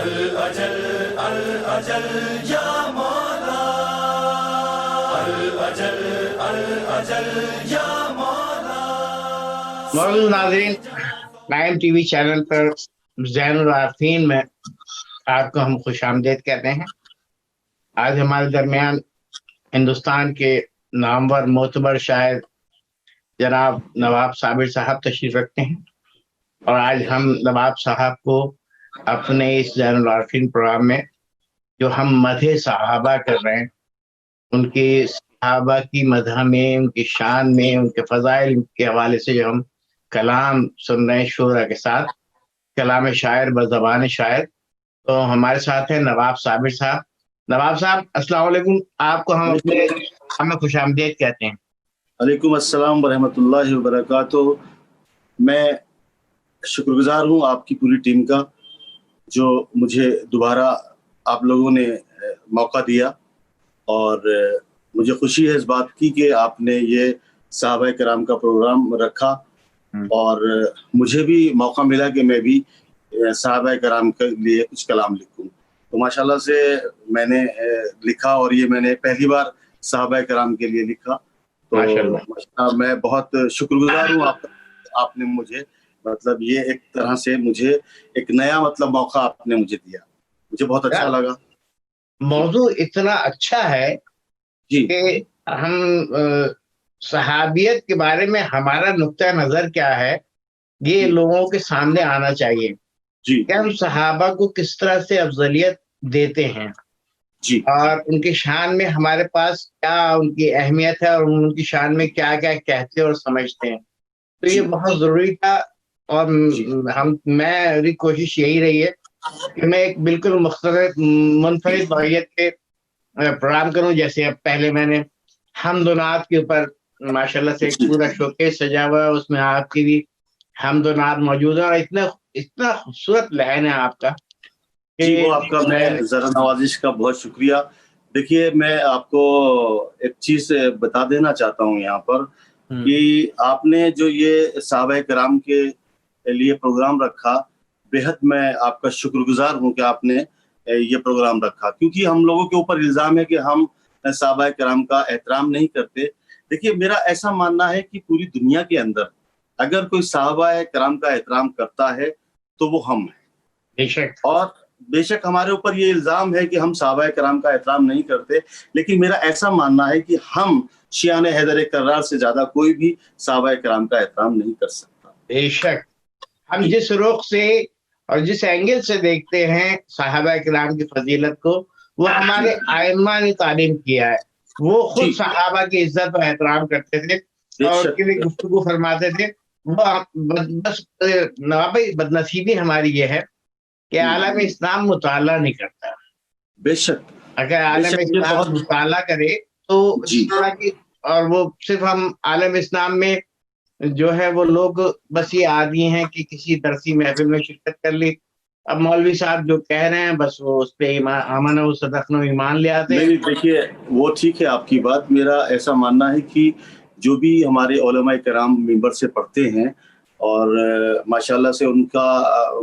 الأجل الأجل یا مولا، الأجل الأجل یا مولا۔ معزز ناظرین، نائم ٹی وی چینل پر زین العارفین میں آپ کو ہم خوش آمدید کہتے ہیں۔ آج ہمارے درمیان ہندوستان کے نامور معتبر شاعر جناب نواب صابر صاحب تشریف رکھتے ہیں، اور آج ہم نواب صاحب کو اپنے اس زین العارفین پروگرام میں جو ہم مدح صحابہ کر رہے ہیں، ان کی صحابہ کی مدح میں، ان کی شان میں، ان کے فضائل کے حوالے سے جو ہم کلام سن رہے ہیں شعرا کے ساتھ، کلام شاعر بزبان شاعر، تو ہمارے ساتھ ہیں نواب صابر صاحب۔ نواب صاحب السلام علیکم، آپ کو ہمیں خوش آمدید کہتے ہیں۔ علیکم السلام ورحمۃ اللہ وبرکاتہ۔ میں شکر گزار ہوں آپ کی پوری ٹیم کا، جو مجھے دوبارہ آپ لوگوں نے موقع دیا، اور مجھے خوشی ہے اس بات کی کہ آپ نے یہ صحابہ کرام کا پروگرام رکھا، اور مجھے بھی موقع ملا کہ میں بھی صحابہ کرام کے لیے کچھ کلام لکھوں۔ تو ماشاءاللہ سے میں نے لکھا، اور یہ میں نے پہلی بار صحابہ کرام کے لیے لکھا۔ تو میں بہت شکر گزار ہوں آپ نے مجھے یہ ایک طرح سے مجھے ایک نیا موقع آپ نے مجھے دیا، مجھے بہت اچھا لگا۔ موضوع اتنا اچھا ہے جی کہ ہم صحابیت کے بارے میں ہمارا نقطہ نظر کیا ہے، یہ لوگوں کے سامنے آنا چاہیے جی کہ ہم صحابہ کو کس طرح سے افضلیت دیتے ہیں، جی اور ان کی شان میں ہمارے پاس کیا ان کی اہمیت ہے، اور ان کی شان میں کیا کیا کہتے اور سمجھتے ہیں۔ تو یہ بہت ضروری تھا، اور میری کوشش یہی رہی ہے کہ میں ایک بالکل مختلف منفرد نوعیت کے پروگرام کروں۔ جیسے اب پہلے میں نے حمد و نعت کے اوپر ماشاءاللہ سے ایک پورا شوکیس سجا ہوا ہے، اس میں آپ کی بھی حمد و نعت موجود ہے، اور اتنا خوبصورت لحن ہے آپ کا۔ جی وہ آپ کا میں ذرا نوازش کا بہت شکریہ۔ دیکھیے، میں آپ کو ایک چیز بتا دینا چاہتا ہوں یہاں پر کہ آپ نے جو یہ صحابہ کرام کے لیے پروگرام رکھا، بےحد میں آپ کا شکر گزار ہوں کہ آپ نے یہ پروگرام رکھا، کیونکہ ہم لوگوں کے اوپر الزام ہے کہ ہم صحابہ کرام کا احترام نہیں کرتے۔ دیکھیے، میرا ایسا ماننا ہے کہ پوری دنیا کے اندر اگر کوئی صحابہ کرام کا احترام کرتا ہے تو وہ ہم ہیں۔ بے شک، اور بے شک ہمارے اوپر یہ الزام ہے کہ ہم صحابہ کرام کا احترام نہیں کرتے، لیکن میرا ایسا ماننا ہے کہ ہم شیعان حیدر کرار سے زیادہ کوئی بھی صحابہ کرام کا احترام نہیں کر سکتا۔ بے شک، ہم جس رخ سے اور جس اینگل سے دیکھتے ہیں صحابہ کرام کی فضیلت کو، وہ ہمارے ائمہ نے تعلیم کیا ہے۔ وہ خود صحابہ کی عزت و احترام کرتے تھے، اور ان کے لیے گفتگو فرماتے تھے۔ وہ بس نواب بھائی، بدنصیبی ہماری یہ ہے کہ عالم اسلام مطالعہ نہیں کرتا۔ بے شک اگر عالم اسلام مطالعہ کرے تو اس طرح کی، اور وہ صرف ہم عالم اسلام میں جو ہے وہ لوگ بس یہ عادی ہیں کہ کسی درسی محفل میں شرکت کر لی، اب مولوی صاحب جو کہہ رہے ہیں بس وہ اس پہ آمن و صدقنا ایمان لے آتے ہیں۔ نہیں، دیکھیے وہ ٹھیک ہے آپ کی بات، میرا ایسا ماننا ہے کہ جو بھی ہمارے علماء کرام منبر سے پڑھتے ہیں، اور ماشاءاللہ سے ان کا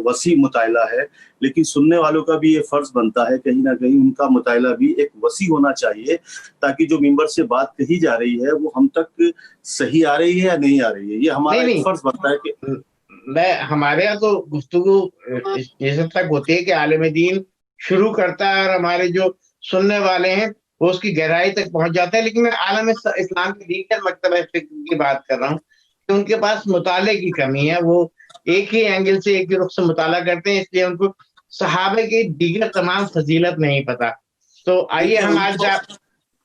وسیع مطالعہ ہے، لیکن سننے والوں کا بھی یہ فرض بنتا ہے کہیں نہ کہیں ان کا مطالعہ بھی ایک وسیع ہونا چاہیے، تاکہ جو منبر سے بات کہی جا رہی ہے وہ ہم تک صحیح آ رہی ہے یا نہیں آ رہی ہے۔ یہ ہمارا ایک فرض بنتا ہے کہ ہمارے یہاں تو گفتگو اس حد تک ہوتی ہے کہ عالم دین شروع کرتا ہے، اور ہمارے جو سننے والے ہیں وہ اس کی گہرائی تک پہنچ جاتے ہیں۔ لیکن میں عالم اسلام کے دیگر مکتبہ فکر کی بات کر رہا ہوں کہ ان کے پاس مطالعے کی کمی ہے، وہ ایک ہی اینگل سے، ایک ہی رخ سے مطالعہ کرتے ہیں، اس لیے ان کو صحابہ کی دیگر تمام فضیلت نہیں پتا۔ تو آئیے ہم آج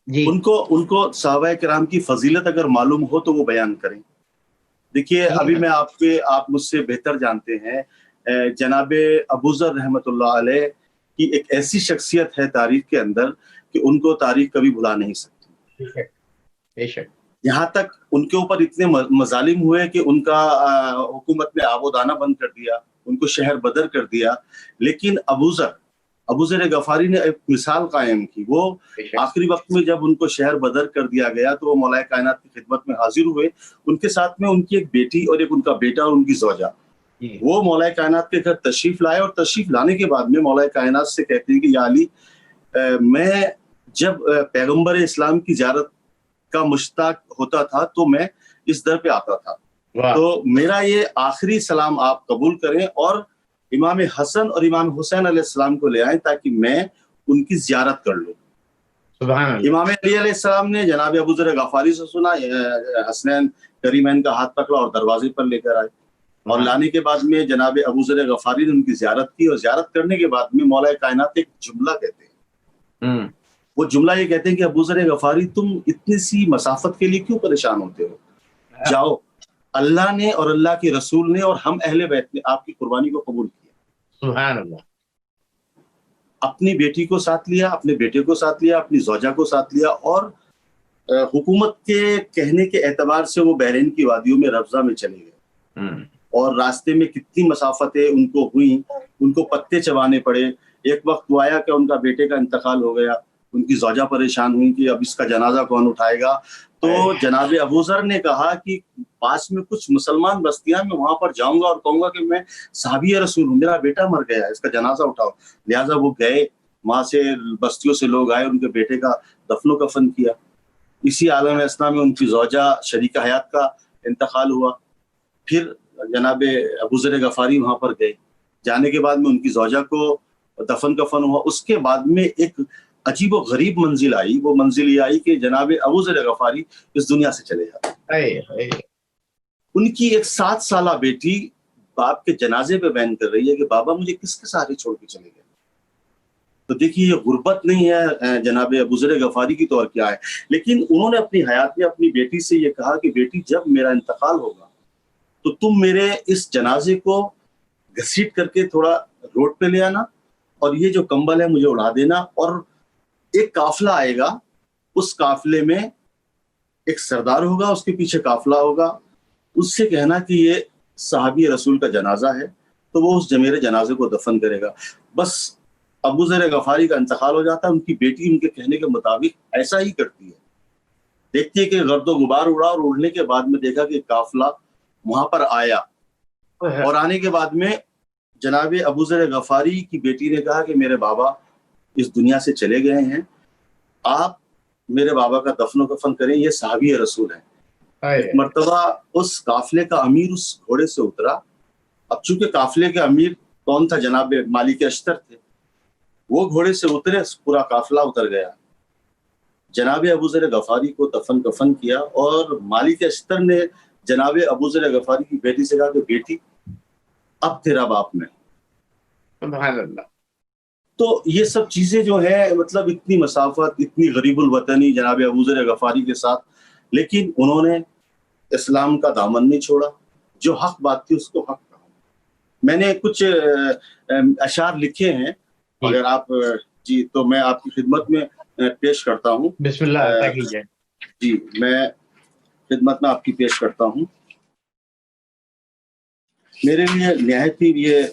ان کو صحابہ کرام کی فضیلت اگر معلوم ہو تو وہ بیان کریں۔ دیکھیے، ابھی میں آپ مجھ سے بہتر جانتے ہیں، جناب ابوذر رحمۃ اللہ علیہ کی ایک ایسی شخصیت ہے تاریخ کے اندر کہ ان کو تاریخ کبھی بھلا نہیں سکتی۔ بے شک، یہاں تک ان کے اوپر اتنے مظالم ہوئے کہ ان کا حکومت نے آب و دانہ بند کر دیا، ان کو شہر بدر کر دیا، لیکن ابوذر غفاری نے ایک مثال قائم کی۔ وہ آخری وقت میں جب ان کو شہر بدر کر دیا گیا تو وہ مولا کائنات کی خدمت میں حاضر ہوئے، ان کے ساتھ میں ان کی ایک بیٹی اور ایک ان کا بیٹا اور ان کی زوجہ۔ وہ مولا کائنات کے گھر تشریف لائے اور تشریف لانے کے بعد میں مولا کائنات سے کہتے ہیں کہ یا علی میں جب پیغمبر اسلام کی زیارت کا مشتاق ہوتا تھا تو میں اس در پہ آتا تھا، تو میرا یہ آخری سلام آپ قبول کریں اور امام حسن اور امام حسین علیہ السلام کو لے آئیں تاکہ میں ان کی زیارت کر لوں۔ امام علی علیہ السلام نے جناب ابو ذر غفاری سے سنا، حسنین کریمین کا ہاتھ پکڑا اور دروازے پر لے کر آئے، اور لانے کے بعد میں جناب ابو ذر غفاری نے ان کی زیارت کی، اور زیارت کرنے کے بعد میں مولا کائنات ایک جملہ کہتے ہیں، وہ جملہ یہ کہتے ہیں کہ ابو ذر غفاری تم اتنی سی مسافت کے لیے کیوں پریشان ہوتے ہو، جاؤ، اللہ نے اور اللہ کے رسول نے اور ہم اہل بیت نے آپ کی قربانی کو قبول کیا۔ سبحان اللہ۔ اپنی بیٹی کو ساتھ لیا، اپنے بیٹے کو ساتھ لیا، اپنی زوجہ کو ساتھ لیا، اور حکومت کے کہنے کے اعتبار سے وہ بحرین کی وادیوں میں ربضہ میں چلے گئے، اور راستے میں کتنی مسافتیں ان کو ہوئیں، ان کو پتے چبانے پڑے۔ ایک وقت وہ آیا کہ ان کا بیٹے کا انتقال ہو گیا، ان کی زوجہ پریشان ہوئی کہ اب اس کا جنازہ کون اٹھائے گا، تو جناب ابو ذر نے کہا کہ پاس میں کچھ مسلمان بستیاں، میں وہاں پر جاؤں گا اور کہوں گا کہ میں صحابی رسول ہوں، میرا بیٹا مر گیا ہے، اس کا جنازہ اٹھاؤ۔ لہٰذا وہ گئے، وہاں سے بستیوں سے لوگ آئے، ان کے بیٹے کا دفن و کفن کیا۔ اسی عالم اسلام میں ان کی زوجہ شریک حیات کا انتقال ہوا۔ پھر جناب ابو ذر غفاری وہاں پر گئے، جانے کے بعد میں ان کی زوجہ کو دفن کفن ہوا۔ اس کے بعد میں ایک عجیب و غریب منزل آئی، وہ منزل یہ آئی کہ جناب ابو ذر غفاری اس دنیا سے چلے جاتے۔ ان کی ایک 7 سالہ بیٹی باپ کے جنازے پہ بیان کر رہی ہے کہ بابا مجھے کس کے سہارے چھوڑ کے چلے گئے۔ تو دیکھیے یہ غربت نہیں ہے جناب ابو ذر غفاری کی، تو اور کیا ہے۔ لیکن انہوں نے اپنی حیات میں اپنی بیٹی سے یہ کہا کہ بیٹی جب میرا انتقال ہوگا تو تم میرے اس جنازے کو گھسیٹ کر کے تھوڑا روڈ پہ لے آنا، اور یہ جو کمبل ہے مجھے اڑا دینا، اور ایک قافلہ آئے گا، اس قافلے میں ایک سردار ہوگا، اس کے پیچھے قافلہ ہوگا، اس سے کہنا کہ یہ صحابی رسول کا جنازہ ہے، تو وہ اس میرے جنازے کو دفن کرے گا۔ بس ابو ذر غفاری کا انتقال ہو جاتا ہے، ان کی بیٹی ان کے کہنے کے مطابق ایسا ہی کرتی ہے، دیکھتی ہے کہ گرد و غبار اڑا، اور اڑنے کے بعد میں دیکھا کہ قافلہ وہاں پر آیا، اور آنے کے بعد میں جناب ابو ذر غفاری کی بیٹی نے کہا کہ میرے بابا اس دنیا سے چلے گئے ہیں، آپ میرے بابا کا دفن و کفن کریں، یہ صحابی رسول ہیں۔ ایک مرتبہ اس قافلے کا امیر اس گھوڑے سے اترا، اب چونکہ قافلے کے امیر کون تھا؟ جناب مالک اشتر تھے، وہ گھوڑے سے اترے، پورا قافلہ اتر گیا، جناب ابو ذر غفاری کو دفن کفن کیا، اور مالک اشتر نے جناب ابو ذر غفاری کی بیٹی سے کہا کہ بیٹی اب تیرا باپ میں۔ سبحان اللہ۔ تو یہ سب چیزیں جو ہے، مطلب اتنی مسافت، اتنی غریب الوطنی جناب ابو ذر غفاری کے ساتھ، لیکن انہوں نے اسلام کا دامن نہیں چھوڑا، جو حق بات تھی اس کو حق کہا۔ میں نے کچھ اشعار لکھے ہیں، اگر آپ جی تو میں آپ کی خدمت میں پیش کرتا ہوں۔ بسم اللہ عطا کیجیے۔ جی میں خدمت میں آپ کی پیش کرتا ہوں۔ میرے لیے نہایت ہی یہ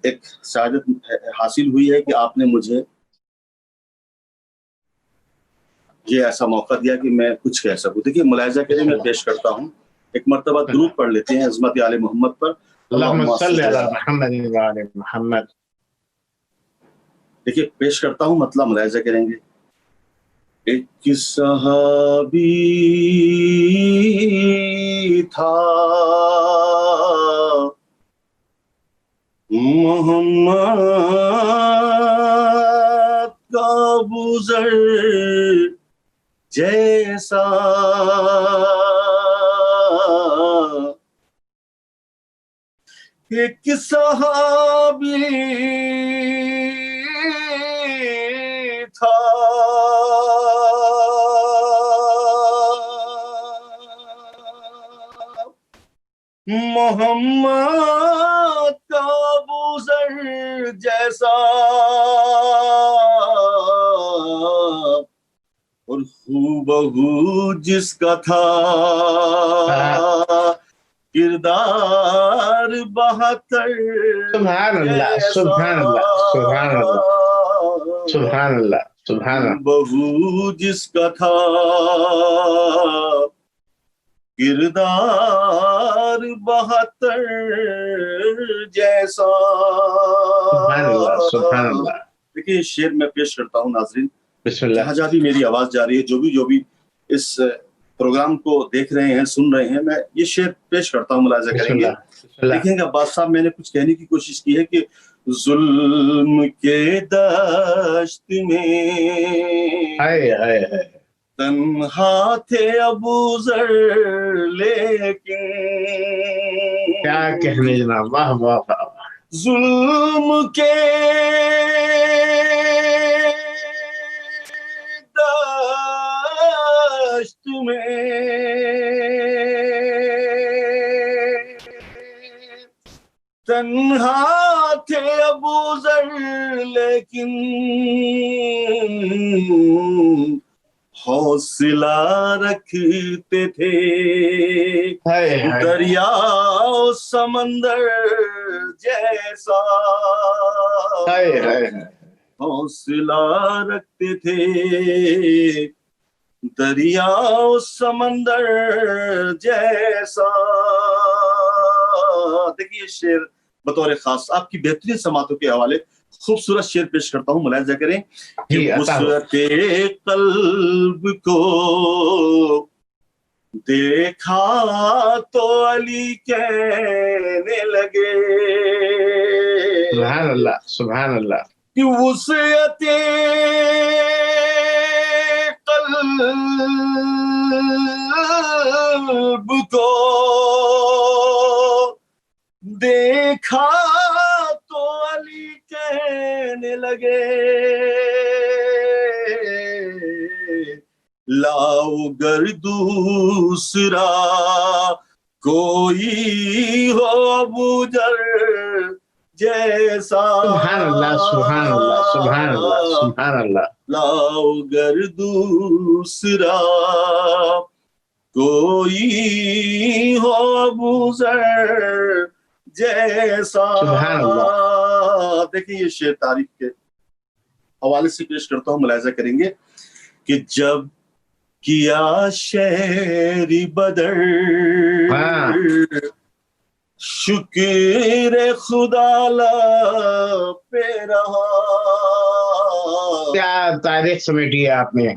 ایک سعادت حاصل ہوئی ہے کہ آپ نے مجھے یہ ایسا موقع دیا کہ میں کچھ کہہ سکوں۔ دیکھیے ملاحظہ کریں، میں پیش کرتا ہوں، ایک مرتبہ درود پڑھ لیتے ہیں عظمت آل محمد پر، اللہم صلی علی محمد و آل محمد۔ دیکھیے پیش کرتا ہوں، مطلب ملاحظہ کریں گے۔ ایک صحابی تھا محمد کا ابو ذر جیسا، ایک صحابی تھا محمد کا ابو ذر جیسا، اور خوبہو جس کا تھا کردار 72۔ سبحان اللہ، سبحان اللہ، سبحان اللہ، سبحان اللہ، سبحان اللہ۔ بہو جس کا تھا کردار 72 جیسا. سبحان اللہ سبحان اللہ. دیکھیے یہ شعر میں پیش کرتا ہوں ناظرین، بسم اللہ. جہاں جہاں بھی میری آواز جا رہی ہے، جو بھی اس پروگرام کو دیکھ رہے ہیں، سن رہے ہیں، میں یہ شعر پیش کرتا ہوں، ملاحظہ بسم کریں گے. اللہ بسم اللہ. دیکھیں گے عباس صاحب، میں نے کچھ کہنے کی کوشش کی ہے کہ ظلم کے دشت میں ہائے ہائے ہائے. تنہا تھے ابو ذر لیکن کیا کہنے جناب، واہ واہ واہ. ظلم کے دشت میں تنہا تھے ابو ذر لیکن حوصلہ رکھتے تھے. ہائے ہائے. دریا و سمندر جیسا ہائے ہائے ہائے. حوصلہ رکھتے تھے، دریا و سمندر جیسا. دیکھیے شعر بطور خاص آپ کی بہترین سماعتوں کے حوالے خوبصورت شعر پیش کرتا ہوں، ملاحظہ کریں کہ وسعت قلب کو دیکھا تو علی کہنے لگے. سبحان اللہ سبحان اللہ. کہ وسعت قلب کو دیکھا تو علی کہنے لگے، لاؤ گر دوسرا کوئی ہو ابو ذر جیسا. سبحان اللہ سبحان اللہ سبحان اللہ سبحان اللہ. لاؤ گر دوسرا کوئی ہو ابو ذر جیسا. سبحان اللہ. دیکھیں یہ شعر تاریخ کے حوالے سے پیش کرتا ہوں، ملاحظہ کریں گے کہ جب کیا شہر بدر شکر خدا پہ رہا. کیا تاریخ سمیٹی ہے آپ نے.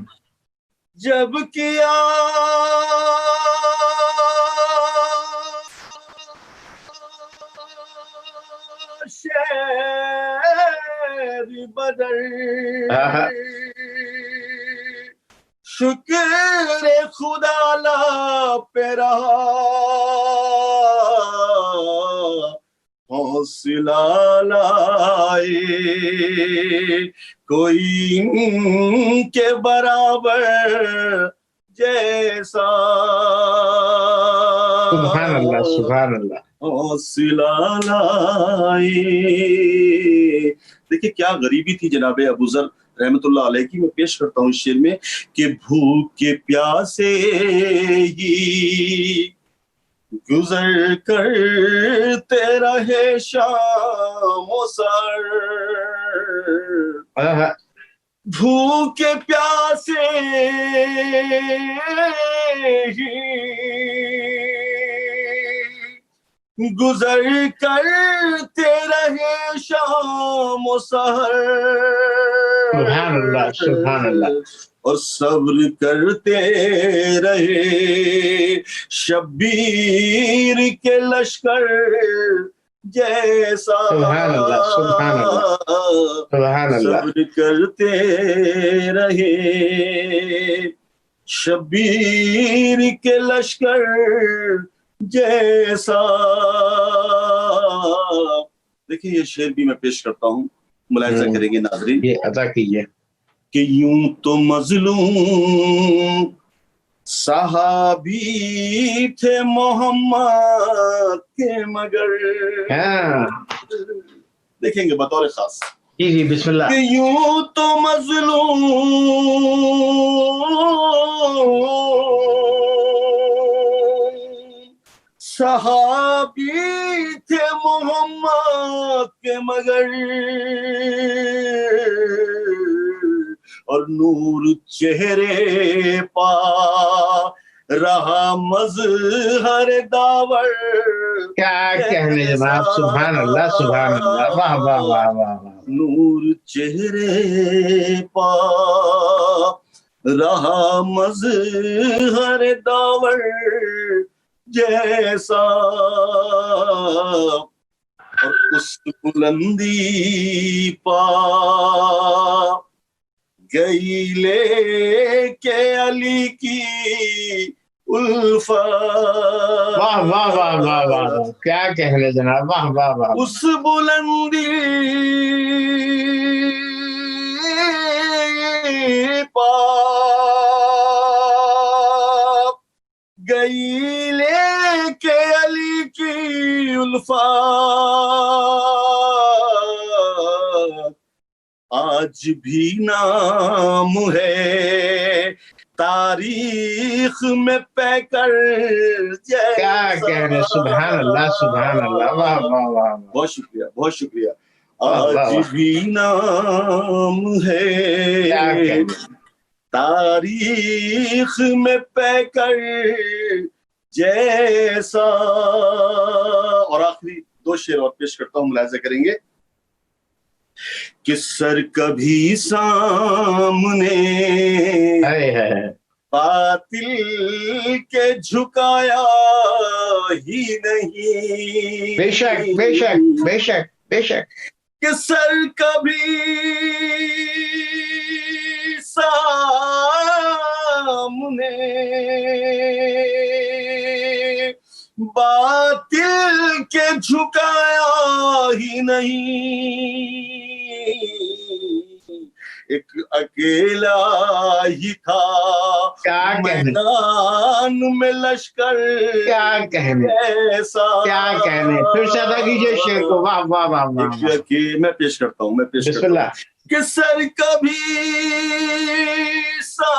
جب کیا شہر بدر شکر خدا پہ رہا، حوصلہ لائے کوئی ان کے برابر جیسا. سبحان اللہ سبحان اللہ. حوصلہ لائے. دیکھیں کیا غریبی تھی جناب ابو ذر رحمت اللہ علیہ کی. میں پیش کرتا ہوں اس شعر میں کہ بھوک کے پیاسے ہی گزر کرتے رہے شام و سحر. بھوک کے پیاسے ہی گزر کرتے رہے شام و سحر. سبحان اللہ سبحان اللہ. اور صبر کرتے رہے شبیر کے لشکر جیسا. سبحان اللہ سبحان اللہ سبحان اللہ. صبر کرتے رہے شبیر کے لشکر جیسا. دیکھیں یہ شعر بھی میں پیش کرتا ہوں، ملاحظہ کریں گے ناظرین. یہ عطا کیجیے کہ یوں تو مظلوم صحابی تھے محمد کے مگر. دیکھیں گے بطور خاص. جی بسم اللہ. کہ یوں تو مظلوم صحابی تھے محمد کے مگر، اور نور چہرے پا رہا مظہر داور کیا کہنے جناب، سبحان اللہ سبحان اللہ، واہ واہ واہ واہ واہ، نور چہرے پا رہا مظہر داور جیسا، اور اس بلندی پا گئی لے کے علی کی الفت، واہ واہ واہ واہ واہ، کیا کہنے جناب، واہ واہ واہ، اس بلندی پا گئی لے کے علی کی الفت، آج بھی نام ہے تاریخ میں پیکر جیسا، کیا کہنے، سبحان اللہ سبحان اللہ، واہ واہ واہ، بہت شکریہ بہت شکریہ، آج بھی نام ہے تاریخ میں پیکر جیسا۔ اور آخری دو شعر اور پیش کرتا ہوں، ملاحظہ کریں گے کہ سر کبھی سامنے باطل کے جھکایا ہی نہیں، بے شک بے شک بے شک بے شک، کہ سر کبھی سامنے باطل کے جھکایا ہی نہیں، ایک اکیلا ہی تھا میدان میں لشکر، کیا کہنے ایسا، کیا کہنے، پھر سے ادا کیجئے شعر کو، واہ واہ واہ واہ، میں پیش کرتا ہوں بسم اللہ، کہ سر کبھی سامنے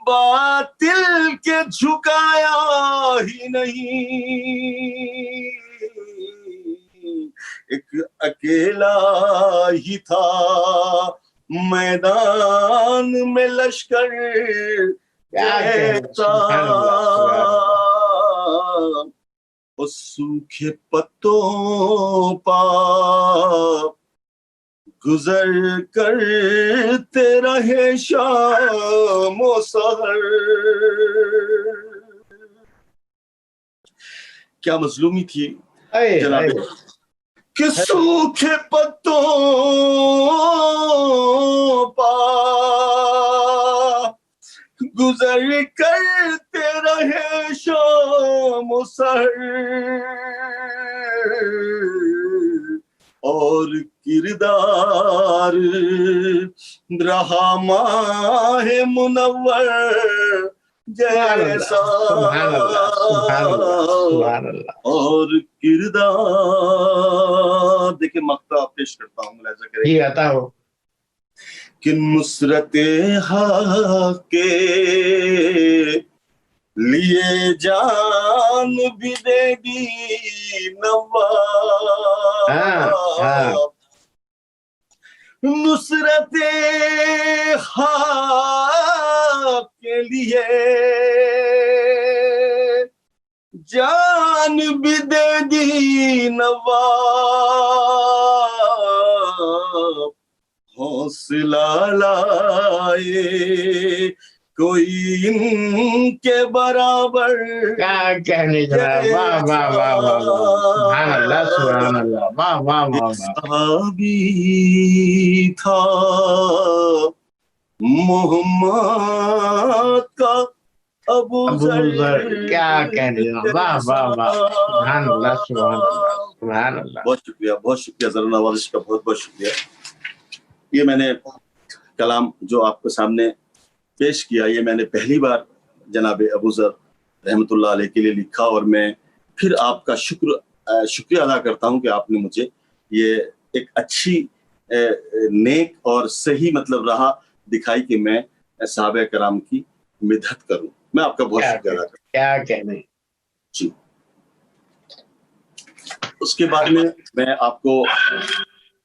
باطل کے جھکایا ہی نہیں، ایک اکیلا ہی تھا میدان میں لشکر جیسا، اس سوکھے پتوں پا گزر کرتے رہے شام و سحر، کیا مظلومی تھی جناب، کہ سوکھے پتوں پا گزر کرتے رہے شام و سحر، اور کردار رہا ماہ منور جیسا، اور کردار، دیکھیں مقطع پیش کرتا ہوں، ملاحظہ کریں یہ آتا ہو کہ نصرت حق کے لیے جان بھی دے دی نواب، نصرت حق کے لیے جان بھی دے دی نواب، حوصلہ لائے کوئی ان کے برابر، کیا کہنے جناب، واہ واہ واہ واہ، سبحان اللہ سبحان اللہ، واہ واہ واہ، صحابی تھا محمد کا ابو ذر، کیا کہنے جناب، واہ واہ واہ، سبحان اللہ سبحان اللہ سبحان اللہ، بہت شکریہ ذرا نوازش کا، بہت بہت شکریہ۔ یہ میں نے کلام جو آپ کے سامنے پیش کیا، یہ میں نے پہلی بار جناب ابو ذر رحمۃ اللہ علیہ کے لیے لکھا، اور میں پھر آپ کا شکریہ ادا کرتا ہوں کہ آپ نے مجھے یہ ایک اچھی نیک اور صحیح مطلب راہ دکھائی کہ میں صحابہ کرام کی مدحت کروں، میں آپ کا بہت شکریہ ادا کرتا ہوں۔ کیا کہنے جی، اس کے بعد میں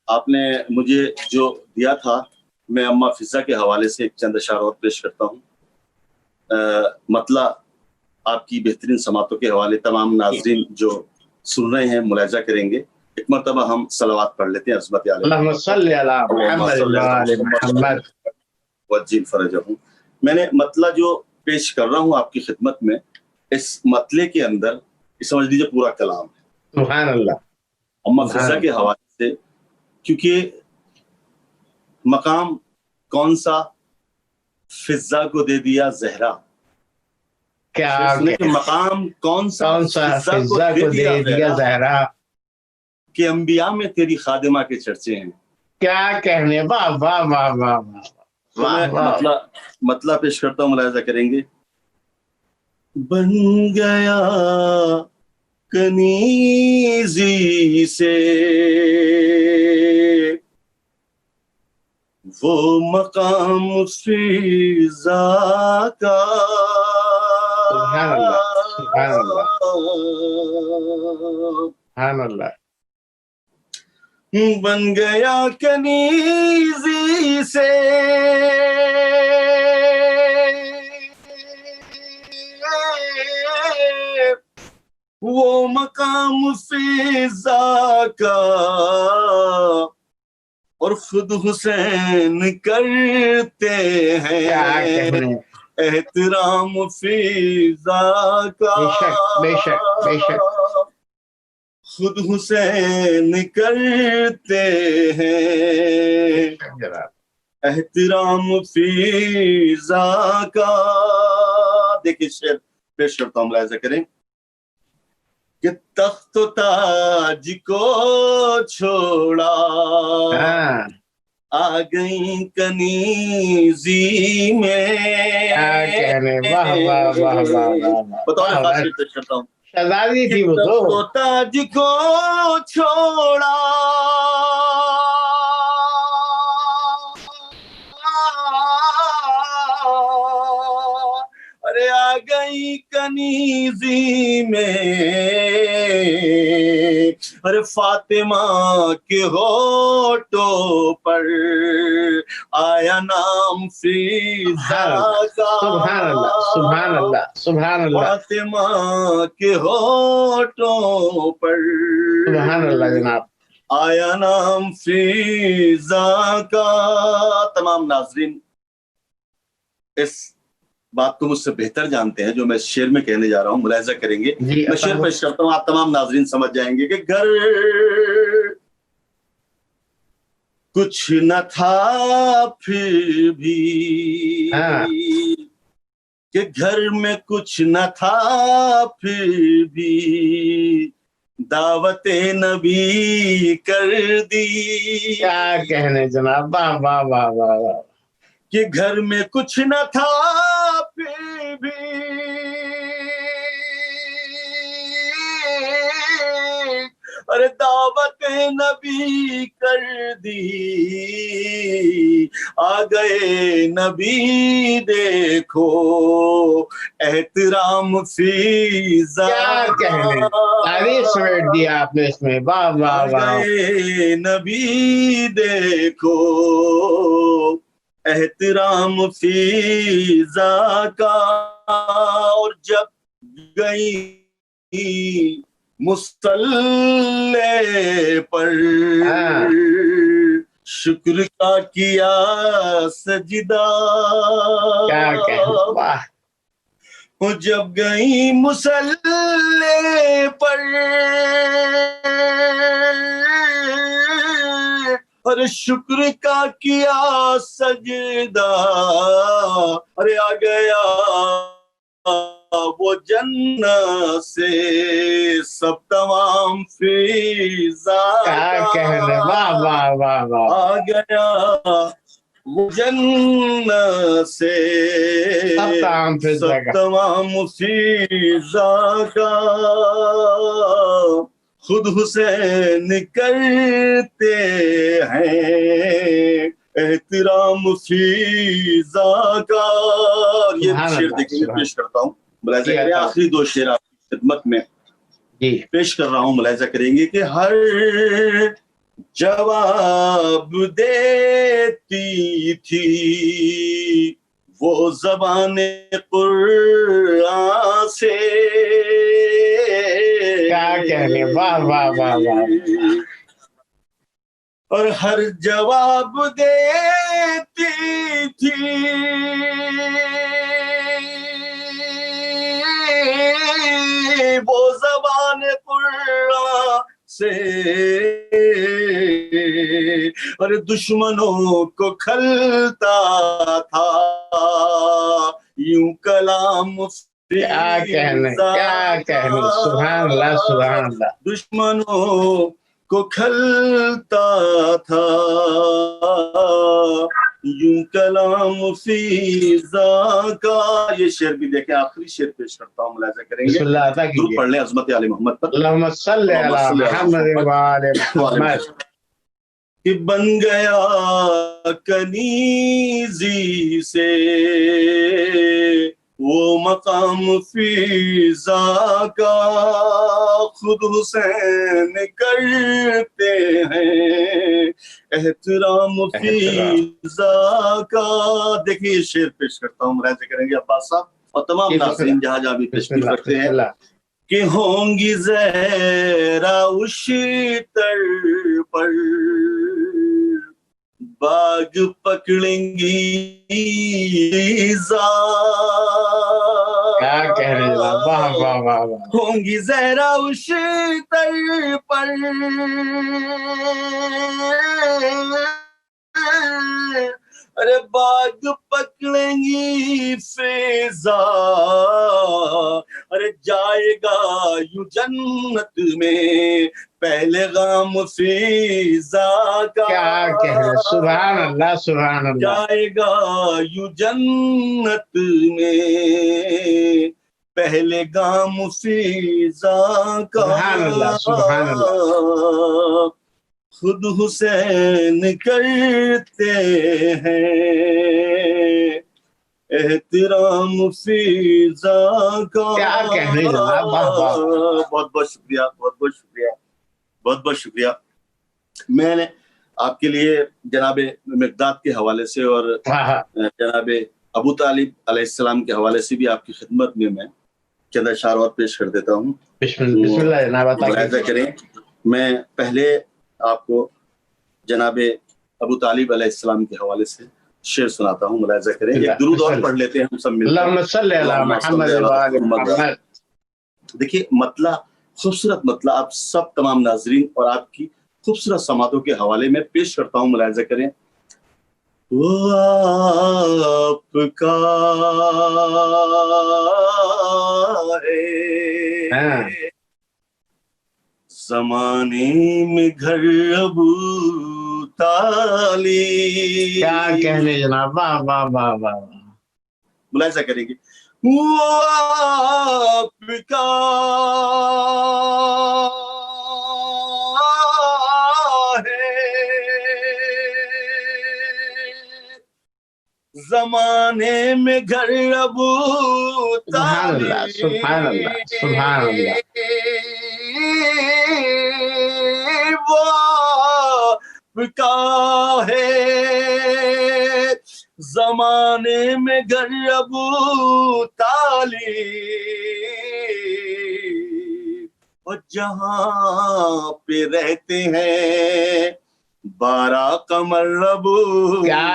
آپ نے مجھے جو دیا تھا میں اما فضا کے حوالے سے ایک چند اشعار اور پیش کرتا ہوں. مطلع آپ کی بہترین سماعتوں کے حوالے تمام ناظرین جو سن رہے ہیں ملاحظہ کریں گے. ایک مرتبہ ہم صلوات پڑھ لیتے ہیں. عظمت اللہم صلی علی محمد وعلی محمد. وجل فرجہم. میں نے مطلع جو پیش کر رہا ہوں آپ کی خدمت میں، اس مطلع کے اندر یہ سمجھ لیجیے پورا کلام ہے سبحان اللہ. اما فضا کے حوالے سے. کیونکہ مقام کون سا فضا کو دے دیا زہرا. کیا مقام کون سا فضا کو دے دیا زہرا کہ انبیاء میں تیری خادمہ کے چرچے ہیں. کیا کہنے. واہ واہ واہ واہ واہ. مطلع پیش کرتا ہوں، ملاحظہ کریں گے. بن گیا کنیزی سے وہ مقام فضا کا. سبحان اللہ سبحان اللہ سبحان اللہ. بن گیا کنیزی سے وہ مقام فضا کا، اور خود حسین کرتے ہیں احترام فضا کا. بے شک بے شک. خود حسین کرتے ہیں احترام فضا کا. دیکھیے شعر پیش کرتا ہوں، ملاحظہ کریں کہ تخت و تاج کو چھوڑا آ گئی کنیزی میں. واہ واہ واہ واہ. بتاؤ خاص پیش کرتا ہوں. شہزادی تھی وہ تو. تاج کو چھوڑا ارے آ گئی کنیزی میں. ارے فاطمہ کے ہونٹوں پر آیا نام فضا کا. سبحان اللہ سبحان اللہ سبحان اللہ. فاطمہ کے ہونٹوں پر سبحان اللہ جناب آیا نام فضا کا. تمام ناظرین اس بات کو مجھ سے بہتر جانتے ہیں جو میں شعر میں کہنے جا رہا ہوں. ملاحظہ کریں گے. میں شعر پیش کرتا ہوں، آپ تمام ناظرین سمجھ جائیں گے کہ گھر کچھ نہ تھا پھر بھی کہ گھر میں کچھ نہ تھا پھر بھی دعوت نبی کر دی. کیا کہنے جناب. واہ واہ واہ واہ واہ. کہ گھر میں کچھ نہ تھا پھر بھی ارے دعوت نبی کر دی. آ گئے نبی دیکھو احترام فضا. کیا کہنے. تاریخ سمیٹ دیا آپ نے اس میں. واہ واہ واہ. آ گئے نبی دیکھو احترام فضا کا. اور جب گئی مصلی پر شکر کا کیا سجدہ. کیا کہنے. واہ. جب گئی مصلی پر اور شکر کا کیا سجدہ. ارے آ گیا وہ جنت سے سب تمام فضا. کیا کہنے. واہ واہ واہ واہ. آ گیا وہ جنت سے سب تمام فضا کا. خود حسین کرتے ہیں احترام فضا کا. یہ شعر دیکھیں پیش کرتا ہوں. ملاحظہ کریں آخری دو شعر آپ کی خدمت میں پیش کر رہا ہوں. ملاحظہ کریں گے کہ ہر جواب دیتی تھی وہ زبان قرآن سے. کیا کہنے، واہ واہ واہ واہ. اور ہر جواب دیتی تھی وہ زبان قرآن سے. اور دشمنوں کو کھلتا تھا یوں کلام. کیا کہنے، کیا کہنے، سبحان اللہ سبحان اللہ. دشمنوں کو کھلتا تھا یوں کلام فیضا کا. یہ شعر بھی دیکھیں، آخری شعر پیش کرتا ہوں، ملاحظہ کریں گے. بسم اللہ عطا درود کیجیے. پڑھ لیں عظمت علی محمد پر. اللہم صلی علی محمد وآل محمد. کہ بن گیا کنیزی سے وہ مقام فیضا کا. خود حسین کرتے ہیں احترام فیضا کا. دیکھیے یہ شعر پیش کرتا ہوں، ملاحظہ کریں گے عباس صاحب اور تمام ناظرین جہاں جہاں بھی تشریف رکھتے ہیں، کہ ہوں گی زہرا اشتر پر باغ پکڑیں گی کیا کہنے، واہ واہ واہ واہ. ہوں گی زہرا اشتر پر ارے باغ پکڑیں گی فیضا. ارے جائے گا یوں جنت میں پہلے غام فیضا کا. کیا کہنے، سبحان اللہ سبحان اللہ. جائے گا یوں جنت میں پہلے غام فیضا کا. سبحان اللہ سبحان اللہ. خود حسین کرتے ہیں احترام فیضا کا. کیا کہنے جناب، واہ واہ. بہت بہت شکریہ، بہت بہت شکریہ، بہت بہت شکریہ. میں نے آپ کے لیے جناب مقداد کے حوالے سے اور جناب ابو طالب علیہ السلام کے حوالے سے بھی آپ کی خدمت میں چند اشعار اور پیش کر دیتا ہوں. بسم اللہ جناب عطا ملاحظہ کریں. میں پہلے آپ کو جناب ابو طالب علیہ السلام کے حوالے سے شعر سناتا ہوں، ملاحظہ کریں. ایک درود اور پڑھ لیتے ہیں ہم سب مل کر. اللہم صلی علی محمد وآل محمد. دیکھیے مطلع، خوبصورت مطلع آپ سب تمام ناظرین اور آپ کی خوبصورت سماعتوں کے حوالے میں پیش کرتا ہوں، ملاحظہ کریں. وہ آپ کا ہے زمانے میں گھر ابو طالب. کیا کہنے جناب، واہ واہ واہ واہ. ملاحظہ کریں گے. وہ آپ کا ہے زمانے میں گھر ابو سبحان اللہ سبحان اللہ سبحان اللہ. وہ آپ کا ہے زمانے میں گھر ابو طالب. اور جہاں پہ رہتے ہیں 12 قمر ابو. کیا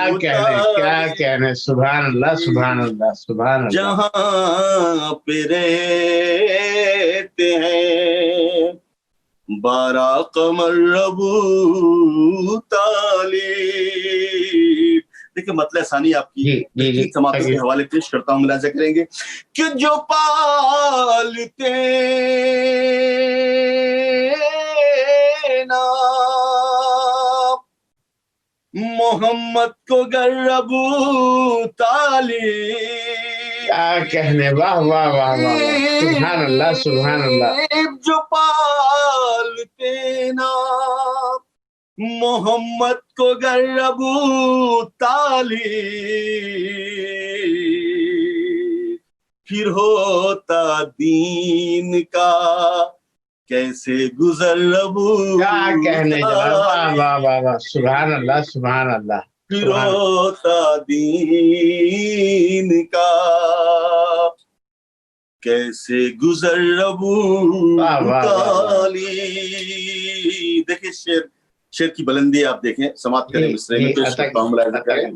کہنے، سبحان اللہ سبحان اللہ سبحان اللہ. جہاں پہ رہتے ہیں 12 قمر ابو طالب. دیکھیں مطلع ثانی آپ کی سماعتوں کے حوالے پیش کرتا ہوں، ملاحظہ کریں گے. کہ جو پالتے نا محمد کو گر ابو طالب. کیا کہنے، واہ واہ واہ واہ. سبحان اللہ سبحان اللہ. جو پالتے نا محمد کو گر ابو طالب پھر ہوتا دین کا کیسے گزر ابو کیا کہنے جناب، واہ واہ واہ واہ، سبحان اللہ سبحان اللہ سبحان اللہ۔ روتا دین کا، کیسے گزر ابو واہ واہ واہ واہ۔ تالی۔ دیکھیں شعر کی بلندی آپ دیکھیں، سماعت کریں، مصرے میں پیش کرتا ہوں، ملاحظہ کریں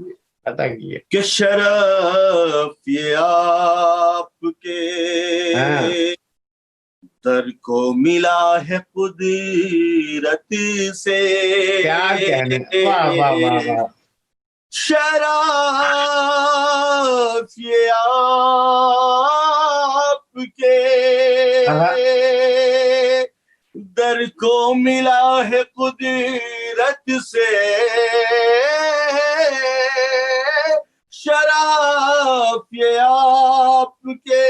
عطا کیے کہ شرف یہ آپ کے در کو ملا ہے قدرت سے۔ کیا کہنے، واہ واہ واہ واہ۔ شرف یہ آپ کے در کو ملا ہے قدرت سے، شرف یہ آپ کے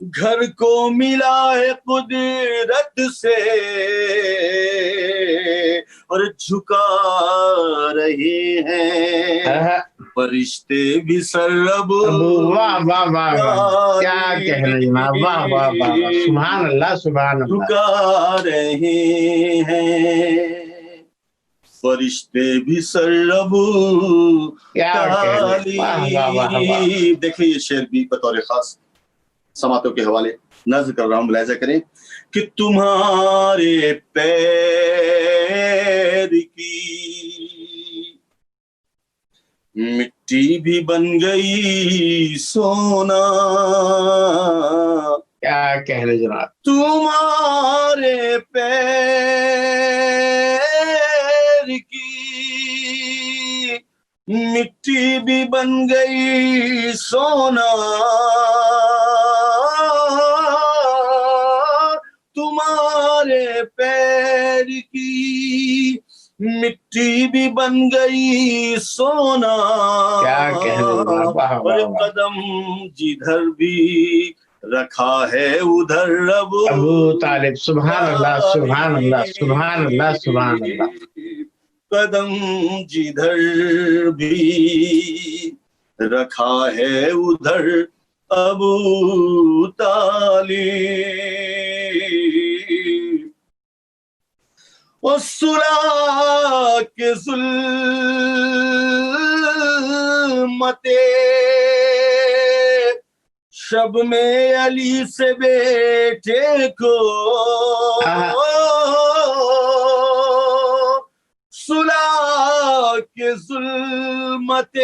گھر کو ملا ہے قدرت سے، اور جھکا رہے ہیں فرشتے بھی سر ابو۔ واہ واہ واہ واہ، کیا کہنے جناب، واہ واہ واہ واہ، سبحان اللہ سبحان اللہ۔ جھکا رہے ہیں فرشتے بھی سر ابو تالی۔ دیکھیں یہ شعر بھی بطور خاص سماعتوں کے حوالے نظر کر رہا ہوں، ملاحظہ کریں کہ تمہارے پیر کی مٹی بھی بن گئی سونا۔ کیا کہنے جناب، تمہارے پیر کی مٹی بھی بن گئی سونا، تمہارے پیر کی مٹی بھی بن گئی سونا، کیا کہنے جناب، واہ اور واہ واہ۔ قدم جدھر بھی رکھا ہے ادھر ابو طالب، سبحان اللہ سبحان اللہ سبحان اللہ سبحان اللہ۔ قدم جدھر بھی رکھا ہے ادھر ابو طالب، والصلاح کے ظلمت شب میں علی سے بیٹے کو، صلاح کے ظلمت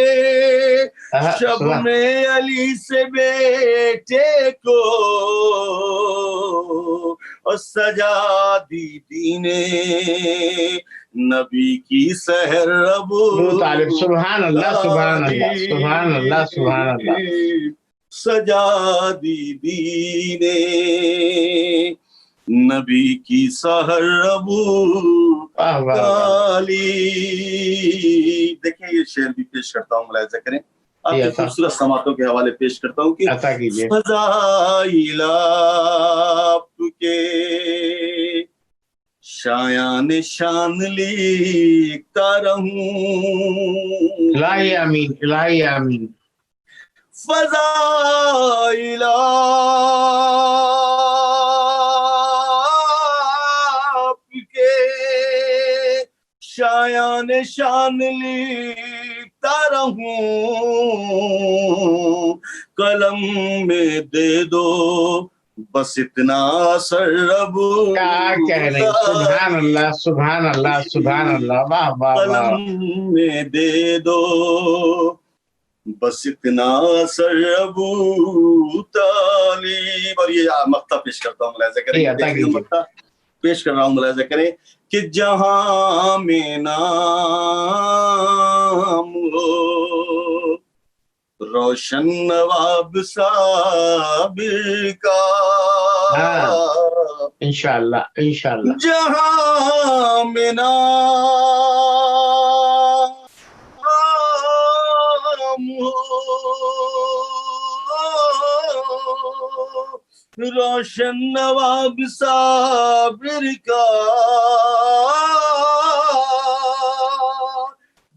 شب میں علی سے بیٹے کو، اور سجا دی دین نبی کی سحر ابو طالب، سبحان اللہ سبحان اللہ سبحان اللہ سبحان اللہ۔ سجا دی دین نبی کی سحر ابو تالی۔ دیکھیں یہ شعر بھی پیش کرتا ہوں، ملاحظہ کریں، آپ کی خوبصورت سماعتوں کے حوالے پیش کرتا ہوں کہ فضائل آپ کے شایان شان لکھتا رہوں، الہی آمین الہی آمین۔ فضائل آپ کے شایان شان لکھتا رہوں، قلم میں دے دو بس اتنا اثر ابو۔ کیا کہنے، سبحان اللہ سبحان اللہ سبحان اللہ، واہ واہ واہ۔ قلم میں دے دو بس اتنا اثر ابو طالب۔ اور یہ مقطع پیش کرتا ہوں، ملاحظہ کریں، مقطع پیش کر رہا ہوں، ملاحظہ کریں کہ جہاں میں نام ہو روشن نواب صابر کا، انشاءاللہ انشاءاللہ، جہاں میں نام ہو روشن نواب صابر کا،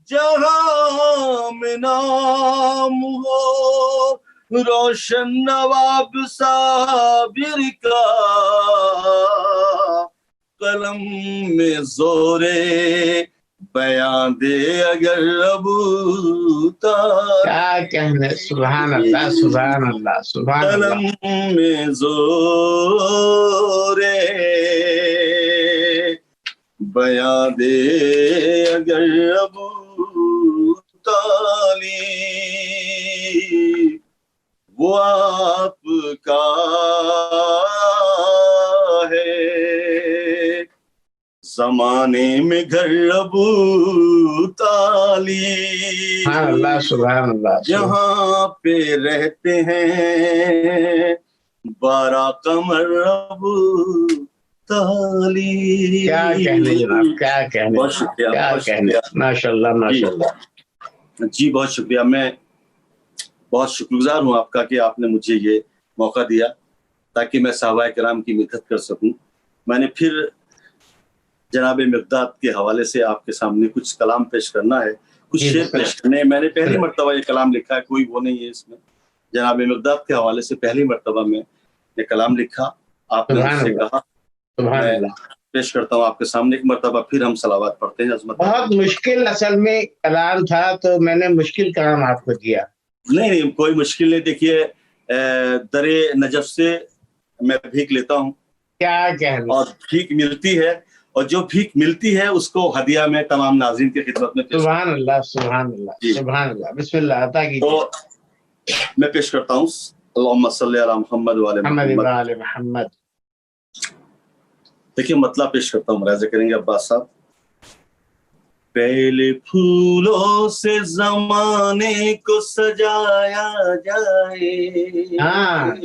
جہاں میں نام ہو روشن نواب صابر کا قلم میں زورے بیان دے اگر ابو طالب. کیا کہنے، سبحان اللہ سبحان اللہ سبحان قلم اللہ. میں زورے بیان دے اگر ابو طالب وہ آپ کا ہے زمانے میں گھر ابو طالب. سبحان اللہ سبحان اللہ. جہاں پہ رہتے ہیں بارہ قمر ابو طالب. کیا کہنے جناب، کیا کہنے، بہت شکریہ، کیا بہت کہنے. شکریہ. ماشاء اللہ ماشاء اللہ. جی بہت شکریہ. میں بہت شکر گزار ہوں آپ کا کہ آپ نے مجھے یہ موقع دیا تاکہ میں صحابہ کرام کی مدحت کر سکوں. میں نے پھر جناب مقداد کے حوالے سے آپ کے سامنے کچھ کلام پیش کرنا ہے، کچھ شعر پیش کرنے ہیں. میں نے پہلی مرتبہ یہ کلام لکھا ہے، کوئی وہ نہیں ہے اس میں. جناب مقداد کے حوالے سے پہلی مرتبہ میں یہ کلام لکھا. آپ نے مجھ سے کہا سبحان میں اللہ. پیش کرتا ہوں آپ کے سامنے. ایک مرتبہ پھر ہم صلوات پڑھتے ہیں. عظمت بہت مشکل اصل میں کلام تھا تو میں نے مشکل کلام آپ کو دیا. نہیں کوئی مشکل نہیں. دیکھیے در نجف سے میں بھیک لیتا ہوں کیا کہنے، اور بھیک ملتی ہے، اور جو بھیک ملتی ہے اس کو ہدیہ میں تمام ناظرین کی خدمت میں پیش سبحان اللہ سبحان اللہ جی. سبحان اللہ. بسم اللہ عطا کیجیے. تو میں پیش کرتا ہوں. اللہم صلی علی محمد وعلی محمد محمد. وآل محمد. دیکھیے مطلب پیش کرتا ہوں، ملاحظہ کریں گے عباس صاحب. پہلے پھولوں سے زمانے کو سجایا جائے، ہاں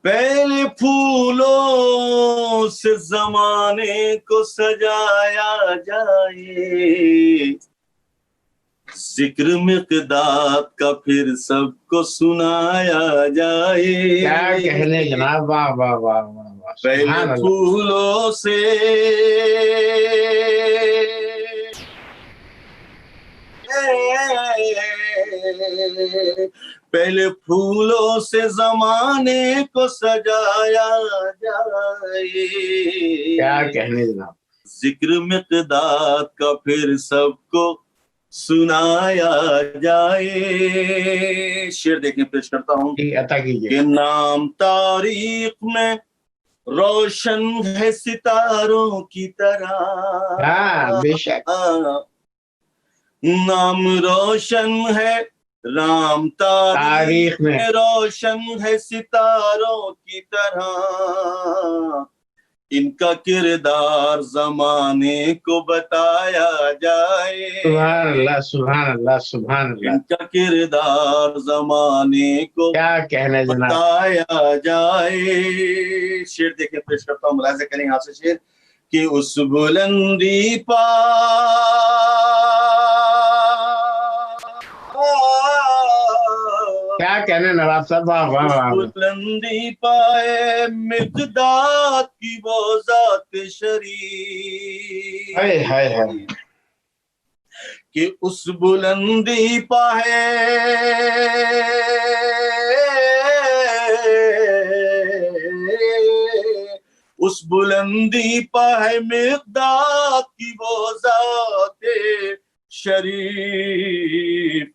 پہلے پھولوں سے زمانے کو سجایا جائے، ذکر مقداد کا پھر سب کو سنایا جائے. کیا کہنے جناب، واہ واہ واہ واہ واہ. پہلے سبحان اللہ. پھولوں سے پہلے پھولوں سے زمانے کو سجایا جائے، کیا کہنے جناب. ذکر مقداد کا پھر سب کو سنایا جائے. شعر دیکھیں پیش کرتا ہوں. جی عطا کیجیے. کہ نام تاریخ میں روشن ہے ستاروں کی طرح، ہاں بے شک. نام روشن ہے رام تاریخ میں روشن ہے ستاروں کی طرح، ان کا کردار زمانے کو بتایا جائے. سبحان اللہ سبحان اللہ سبحان اللہ. ان کا کردار زمانے کو کیا کہنے جناب. بتایا جائے. شعر دیکھیں پیش کرتا ہوں، ملاحظہ کریں یہاں سے شعر کہ اس بلندی پا کیا کہنے نواب صاحب، واہ واہ واہ. بلندی پائے مقداد کی وہ ذات شریف، ہائے ہائے ہائے. کہ اس بلندی پائے اس بلندی پائے مقداد کی وہ ذات شریف،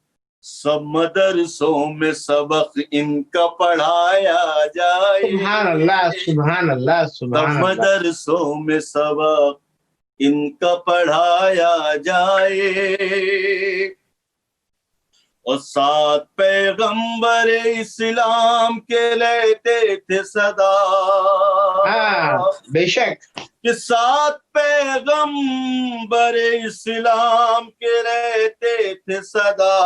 سب مدرسوں میں سبق ان کا پڑھایا جائے. سبحان اللہ سبحان اللہ سب سبحان اللہ. مدرسوں میں سبق ان کا پڑھایا جائے. اور 7 پیغمبر اسلام کے لیتے تھے صدا، ہاں بے شک. کہ 7 پیغمبر اسلام کے رہتے تھے صدا،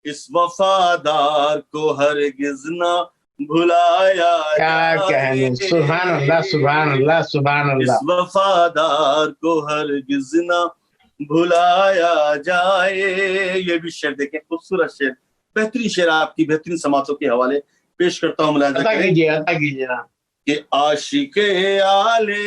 اس وفادار کو ہرگز نہ بھلایا کیا کہنے. سبحان اللہ سبحان اللہ سبحان اس اللہ. وفادار کو ہرگز نہ بھلایا جائے. یہ بھی شعر دیکھیں، خوبصورت شعر، بہترین شعر آپ کی بہترین سماعتوں کے حوالے پیش کرتا ہوں. ملاحظہ عطا کریں کیجیے عطا کیجیے نا. کہ عاشق آلے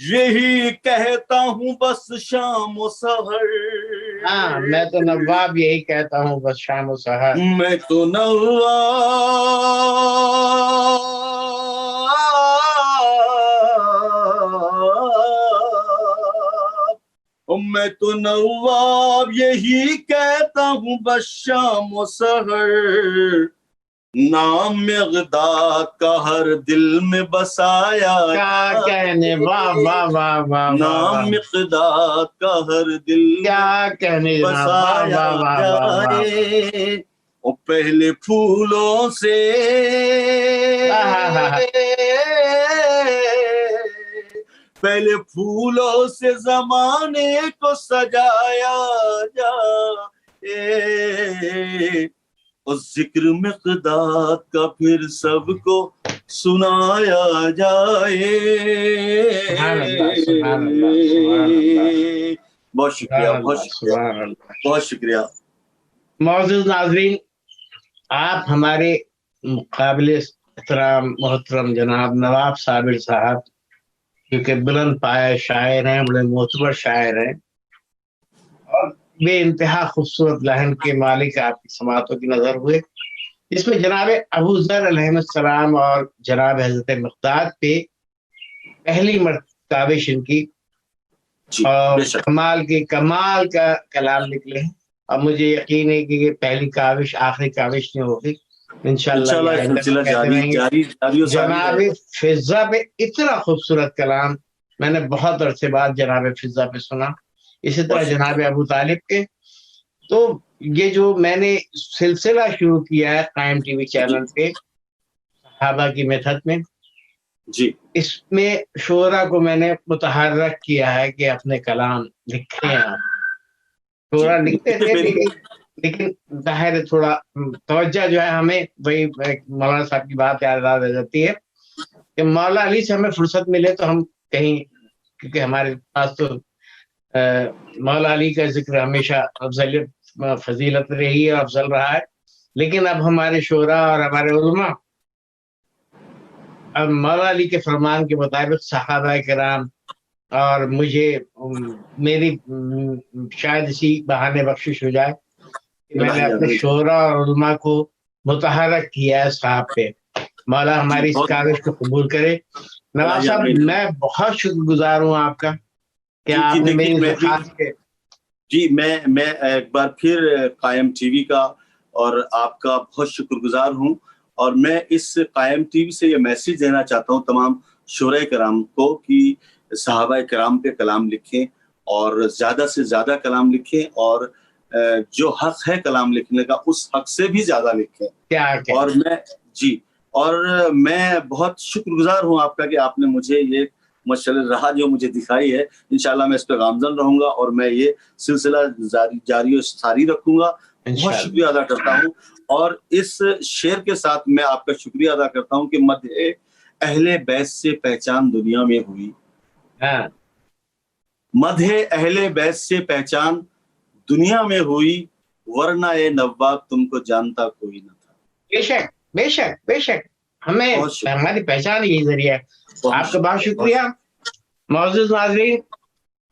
یہی کہتا ہوں بس شام و سحر. ہاں میں تو نواب یہی کہتا ہوں بس شام و سحر. میں تو میں تو نواب یہی کہتا ہوں بس شام و سحر. نام مقداد کا ہر دل میں بسایا کیا کہنے، واہ واہ واہ واہ نام مقداد کا ہر دل کیا کہنے جناب، واہ بسایا واہ واہ واہ واہ. جائے. اور پہلے پھولوں سے پہلے پھولوں سے زمانے کو سجایا جائے. اور ذکر مقداد کا پھر سب کو سنایا جائے. سبحان اللہ سبحان اللہ سبحان اللہ بہت شکریہ بہت شکریہ سبحان اللہ. بہت شکریہ. معزز ناظرین، آپ ہمارے قابل احترام محترم جناب نواب صابر صاحب جو کہ بلند پائے شاعر ہیں، بڑے معتبر شاعر ہیں اور بے انتہا خوبصورت لہن کے مالک آپ کی سماعتوں کی نظر ہوئے، جس میں جناب ابو ذر علیہ السلام اور جناب حضرت مقداد پہ پہلی کاوش ان کی اور کمال کا کلام نکلے ہیں. اور مجھے یقین ہے کہ یہ پہلی کاوش آخری کاوش نہیں ہوگی انشاءاللہ. جناب فضا پہ اتنا خوبصورت کلام میں نے بہت عرصے بعد جناب فضا پہ سنا، اسی طرح جناب ابو طالب کے. تو یہ جو میں نے سلسلہ شروع کیا ہے قائم ٹی وی چینل پہ صحابہ کی مدحت میں، جی اس میں شعرا کو میں نے متحرک کیا ہے کہ اپنے کلام لکھے ہیں. شعرا لکھتے تھے لیکن ظاہر ہے تھوڑا توجہ جو ہے ہمیں وہی مولانا صاحب کی بات یاد آ جاتی ہے کہ مولا علی سے ہمیں فرصت ملے تو ہم کہیں، کیونکہ ہمارے پاس تو مولا علی کا ذکر ہمیشہ فضیلت رہی ہے، افضل رہا ہے. لیکن اب ہمارے شعراء اور ہمارے علماء اب مولا علی کے فرمان کے مطابق صحابہ کرام اور مجھے میری شاید اسی بہانے بخشش ہو جائے کہ میں نے اپنے شعراء اور علماء کو متحرک کیا ہے صاحب پہ. مولا ہماری اس کاوش کو قبول کرے. نواز صاحب میں بہت شکر گزار ہوں آپ کا کہ آپ نے میری درخواست کے. جی میں ایک بار پھر قائم ٹی وی کا اور آپ کا بہت شکر گزار ہوں. اور میں اس قائم ٹی وی سے یہ میسیج دینا چاہتا ہوں تمام شعراء کرام کو کہ صحابہ کرام پہ کلام لکھیں اور زیادہ سے زیادہ کلام لکھیں اور جو حق ہے کلام لکھنے کا اس حق سے بھی زیادہ لکھیں. اور میں بہت شکر گزار ہوں آپ کا کہ آپ نے مجھے یہ مشعل راہ جو مجھے دکھائی ہے. انشاءاللہ میں اس پہ گامزن رہوں گا اور میں یہ سلسلہ جاری و ساری رکھوں گا. بہت شکریہ ادا کرتا ہوں. اور اس شعر کے ساتھ میں آپ کا شکریہ ادا کرتا ہوں کہ مدح اہل بیت سے پہچان دنیا میں ہوئی. مدح اہل بیت سے پہچان دنیا میں ہوئی، ورنہ اے نواب تم کو جانتا کوئی نہ تھا. بے شک بے شک بے شک، ہمیں ہماری پہچان یہی ذریعہ ہے. آپ کا بہت شکریہ. معزز ناظرین،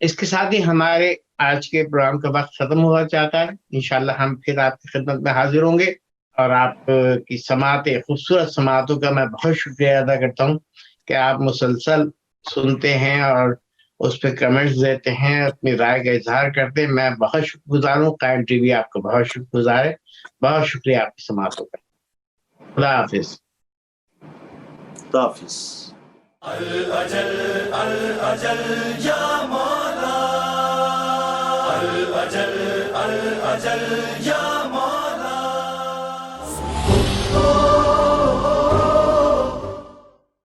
اس کے ساتھ ہی ہمارے آج کے پروگرام کا وقت ختم ہوا چاہتا ہے. انشاءاللہ ہم پھر آپ کی خدمت میں حاضر ہوں گے اور آپ کی سماعتیں، خوبصورت سماعتوں کا میں بہت شکریہ ادا کرتا ہوں کہ آپ مسلسل سنتے ہیں اور اس پہ کمنٹس دیتے ہیں، اپنی رائے کا اظہار کرتے ہیں. میں بہت شکر گزار ہوں. قائم ٹی وی آپ کا بہت شکر گزار ہے. بہت شکریہ آپ کی سماعتوں کا. خدا حافظ. خدا حافظ. الأجل الأجل يا مولا الأجل الأجل يا